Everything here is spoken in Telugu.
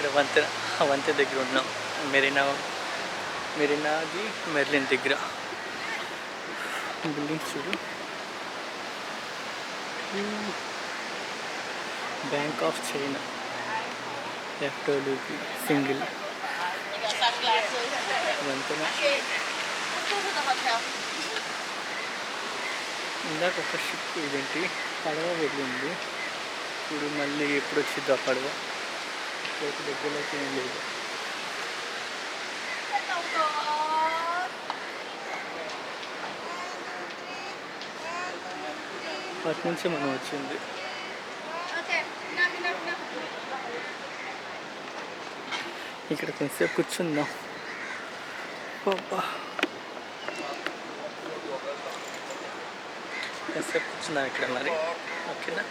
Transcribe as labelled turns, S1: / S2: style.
S1: ఇక్కడ వంతెన దగ్గర ఉన్నాం. మెరీనాది మెర్లిన్ దగ్గర బిల్డింగ్స్ చూడు. Bank of China FWP single వంతెన. ఇందాక ఒక షిప్ ఇదేంటి పడవ వెళ్ళింది. ఇప్పుడు మళ్ళీ ఎప్పుడు వచ్చింది ఆ పడవ? దగ్గరలోకి ఏం లేదు. అటు నుంచి మనం వచ్చింది. ఇక్కడ కొంచెంసేపు కూర్చుందాం. కొంచెంసేపు కూర్చుందాం ఇక్కడ మరి. ఓకేనా?